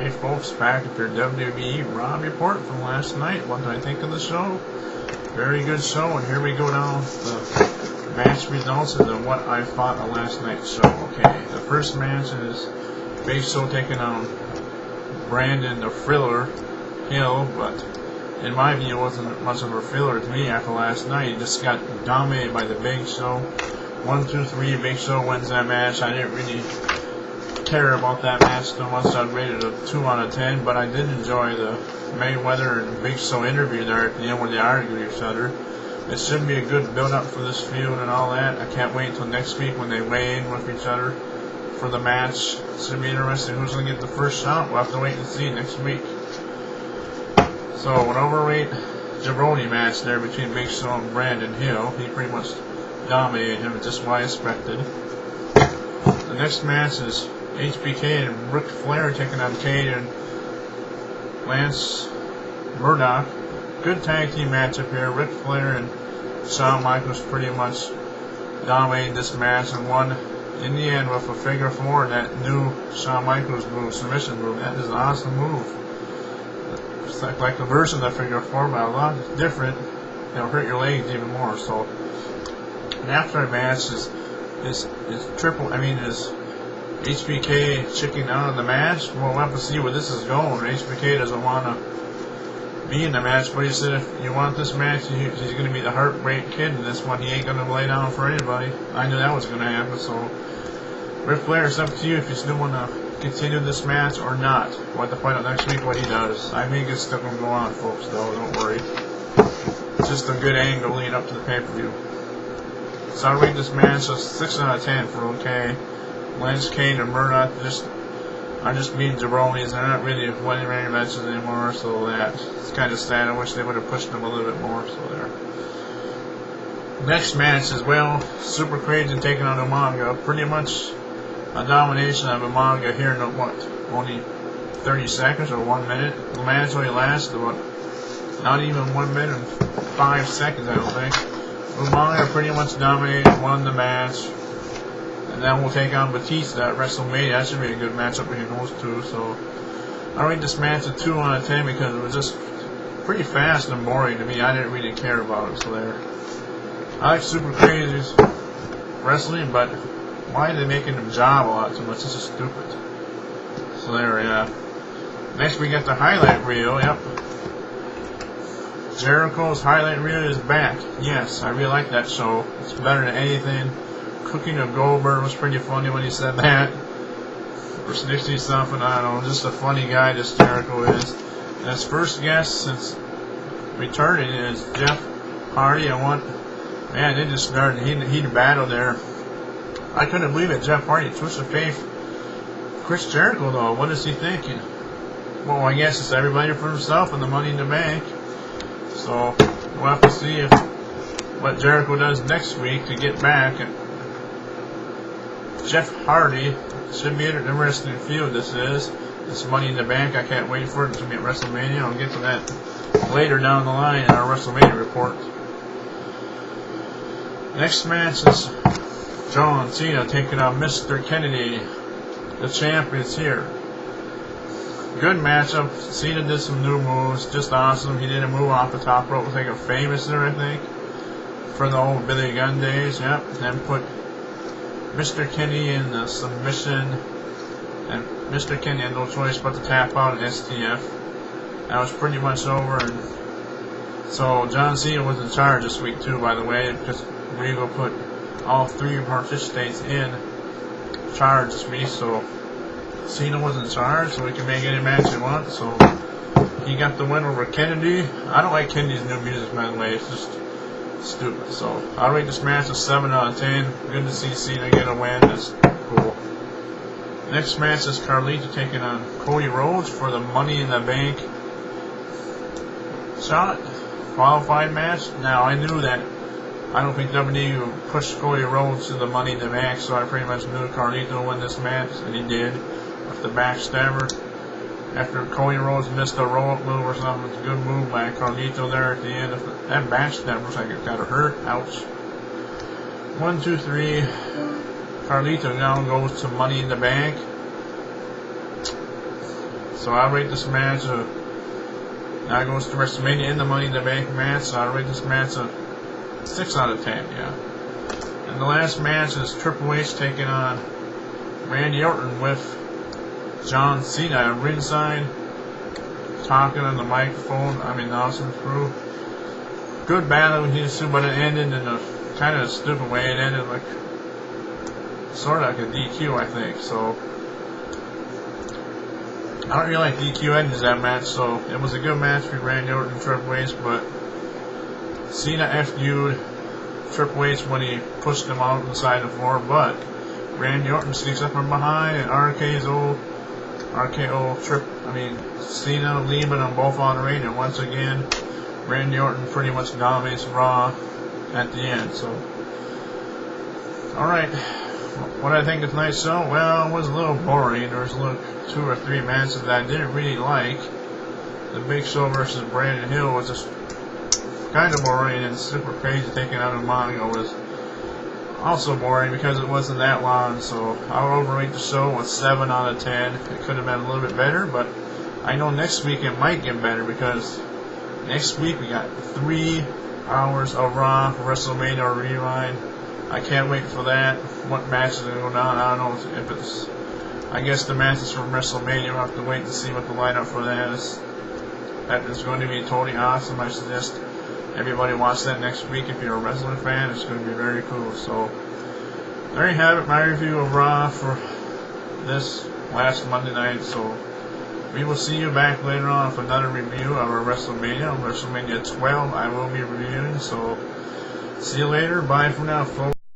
Alright folks, back at your WWE Raw report from last night. What did I think of the show? Very good show, and here we go down the match results and what I thought of last night's show. Okay, the first match is Big Show taking on Brandon the Thriller Hill, but in my view it wasn't much of a thriller to me after last night. He just got dominated by the Big Show. 1, 2, 3, Big Show wins that match. I didn't really care about that match so much. I'd rate it a 2 out of 10, but I did enjoy the Mayweather and Big Show interview there at the end where they argued with each other. It should be a good build-up for this feud and all that. I can't wait until next week when they weigh in with each other for the match. It should be interesting who's going to get the first shot. We'll have to wait and see next week. So, an overweight jabroni match there between Big Show and Brandon Hill. He pretty much dominated him, just what I expected. The next match is HBK and Ric Flair taking on Cade and Lance Murdoch. Good tag team matchup here. Ric Flair and Shawn Michaels pretty much dominated this match and won in the end with a figure 4 and that new Shawn Michaels move, submission move. That is an awesome move. It's like a version of the figure 4, but a lot different. It'll hurt your legs even more. So, and after the match is HBK chicking out of the match. We'll have to see where this is going. HBK doesn't want to be in the match, but he said if you want this match, he's going to be the Heartbreak Kid in this one. He ain't going to lay down for anybody. I knew that was going to happen, so Ric Flair, it's up to you if you still want to continue this match or not. We'll have to find out next week what he does. I think it's still going to go on, folks, though. Don't worry. It's just a good angle leading up to the pay-per-view. So I'll rate this match a 6 out of 10 for okay. Lance, Kane, and Murdoch are just being jabronis. They're not really winning any matches anymore, so that's kind of sad. I wish they would have pushed them a little bit more. So there. Next match is, well, Super Crazy taking on Umaga. Pretty much a domination of Umaga here in only 30 seconds or 1 minute. The match only lasted not even 1 minute and 5 seconds, I don't think. Umaga pretty much dominated, won the match. And then we'll take on Batista at WrestleMania. That should be a good matchup between those two. So I rate this match a 2 out of 10 because it was just pretty fast and boring to me. I didn't really care about it. So there. I like Super Crazy's wrestling, but why are they making him job a lot too much? This is stupid. So there, yeah. Next we got the highlight reel. Yep. Jericho's highlight reel is back. Yes, I really like that show. It's better than anything. Cooking of Goldberg was pretty funny when he said that. Or 60 something, I don't know. Just a funny guy, this Jericho is. And his first guest since returning is Jeff Hardy. Man, they just started he battled there. I couldn't believe it. Jeff Hardy, twist of faith. Chris Jericho, though, what is he thinking? Well, I guess it's everybody for himself and the Money in the Bank. So we'll have to see what Jericho does next week to get back. And Jeff Hardy should be an interesting feud. This is. It's Money in the Bank. I can't wait for it to be at WrestleMania. I'll get to that later down the line in our WrestleMania report. Next match is John Cena taking on Mr. Kennedy. The champ is here. Good matchup. Cena did some new moves. Just awesome. He did a move off the top rope. Like a famous there, I think. For the old Billy Gunn days. Yep. Then put Mr. Kennedy in the submission. And Mr. Kennedy had no choice but to tap out an STF. That was pretty much over. And so John Cena was in charge this week too, by the way, because Regal put all 3 participants in charge this week. So Cena was in charge, so he can make any match he wants. So he got the win over Kennedy. I don't like Kennedy's new music, by the way. It's just stupid. So I'll rate this match a 7 out of 10. Good to see Cena get a win. That's cool. Next match is Carlito taking on Cody Rhodes for the Money in the Bank shot. Qualified match. Now I knew that. I don't think WWE would push Cody Rhodes to the Money in the Bank, so I pretty much knew Carlito would win this match, and he did with the backstabber. After Cody Rhodes missed a roll-up move or something, it's a good move by Carlito there at the end. That backstabber looks like it got hurt. Ouch. 1, 2, 3. Carlito now goes to Money in the Bank. So I rate this match now goes to WrestleMania in the Money in the Bank match. So I rate this match a 6 out of 10. Yeah. And the last match is Triple H taking on Randy Orton with John Cena at ringside, talking on the microphone. I mean, announcing crew. Good battle with these two, but it ended in a kind of a stupid way. It ended like sort of like a DQ, I think. So I don't really like DQ endings that match. So it was a good match for Randy Orton and Triple H, but Cena FU'd Triple H when he pushed him out inside the floor, but Randy Orton sneaks up from behind and Cena leaving them both on the ring, and once again Randy Orton pretty much dominates Raw at the end. So alright, what I think of tonight's show? Well, it was a little boring. There was 2 or 3 matches that I didn't really like. The Big Show versus Brandon Hill was just kind of boring, and Super Crazy taking out Umaga was also boring because it wasn't that long. So I'll overrate the show with 7 out of 10. It could have been a little bit better, but I know next week it might get better because next week we got 3 hours of Raw WrestleMania Rewind. I can't wait for that. What matches are going to go down? I don't know if it's. I guess the matches from WrestleMania. We'll have to wait to see what the lineup for that is. That is going to be totally awesome. I suggest everybody watch that next week. If you're a wrestling fan, it's going to be very cool. So there you have it, my review of Raw for this last Monday night. So we will see you back later on with another review of our WrestleMania 12. I will be reviewing. So see you later. Bye for now, folks.